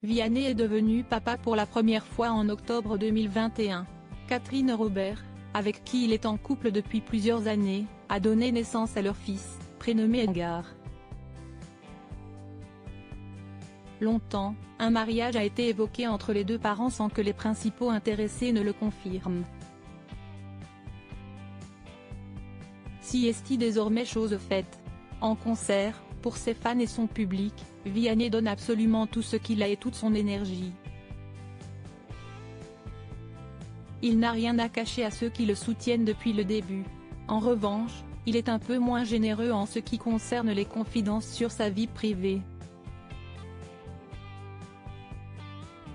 Vianney est devenu papa pour la première fois en octobre 2021. Catherine Robert, avec qui il est en couple depuis plusieurs années, a donné naissance à leur fils, prénommé Edgar. Longtemps, un mariage a été évoqué entre les deux parents sans que les principaux intéressés ne le confirment. Si est désormais chose faite. En concert, pour ses fans et son public, Vianney donne absolument tout ce qu'il a et toute son énergie. Il n'a rien à cacher à ceux qui le soutiennent depuis le début. En revanche, il est un peu moins généreux en ce qui concerne les confidences sur sa vie privée.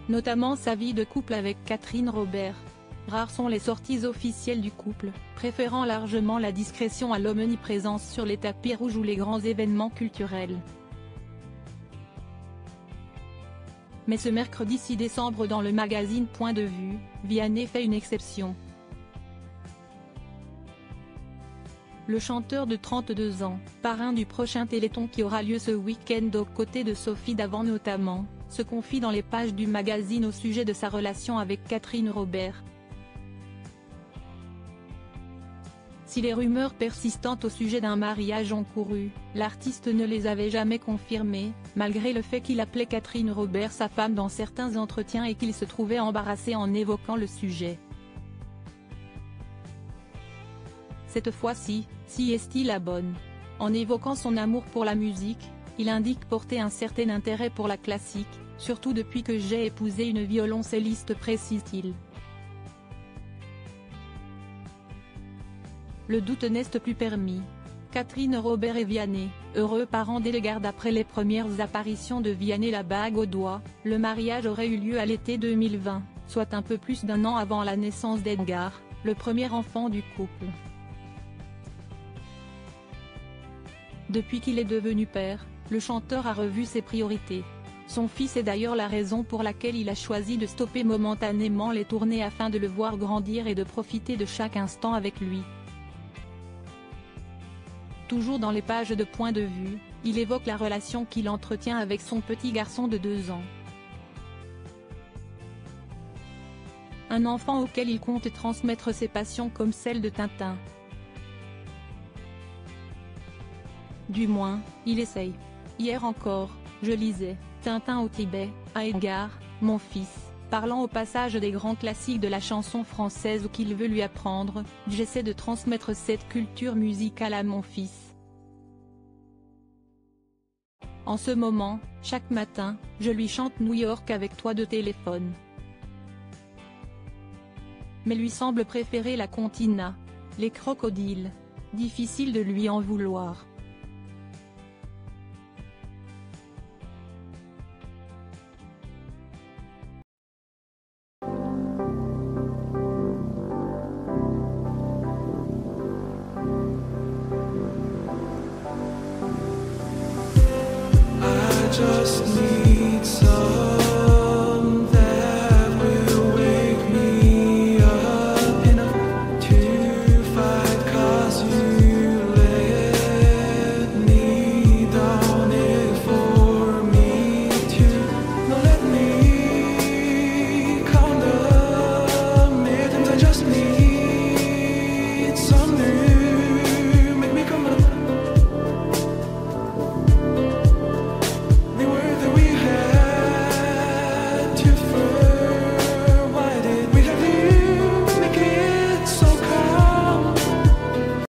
Notamment sa vie de couple avec Catherine Robert. Rares sont les sorties officielles du couple, préférant largement la discrétion à l'omniprésence sur les tapis rouges ou les grands événements culturels. Mais ce mercredi 6 décembre dans le magazine Point de Vue, Vianney fait une exception. Le chanteur de 32 ans, parrain du prochain Téléthon qui aura lieu ce week-end aux côtés de Sophie Davant notamment, se confie dans les pages du magazine au sujet de sa relation avec Catherine Robert. Si les rumeurs persistantes au sujet d'un mariage ont couru, l'artiste ne les avait jamais confirmées, malgré le fait qu'il appelait Catherine Robert sa femme dans certains entretiens et qu'il se trouvait embarrassé en évoquant le sujet. Cette fois-ci, si est-il la bonne. En évoquant son amour pour la musique, il indique porter un certain intérêt pour la classique, surtout depuis que j'ai épousé une violoncelliste, précise-t-il. Le doute n'est plus permis. Catherine Robert et Vianney, heureux parents d'Edgar. D'après les premières apparitions de Vianney la bague au doigt, le mariage aurait eu lieu à l'été 2020, soit un peu plus d'un an avant la naissance d'Edgar, le premier enfant du couple. Depuis qu'il est devenu père, le chanteur a revu ses priorités. Son fils est d'ailleurs la raison pour laquelle il a choisi de stopper momentanément les tournées afin de le voir grandir et de profiter de chaque instant avec lui. Toujours dans les pages de Point de Vue, il évoque la relation qu'il entretient avec son petit garçon de 2 ans. Un enfant auquel il compte transmettre ses passions comme celle de Tintin. Du moins, il essaye. Hier encore, je lisais « Tintin au Tibet » à Edgar, mon fils, parlant au passage des grands classiques de la chanson française ou qu'il veut lui apprendre. J'essaie de transmettre cette culture musicale à mon fils. En ce moment, chaque matin, je lui chante New York avec toi de téléphone. Mais lui semble préférer la Contina, les crocodiles. Difficile de lui en vouloir. Just need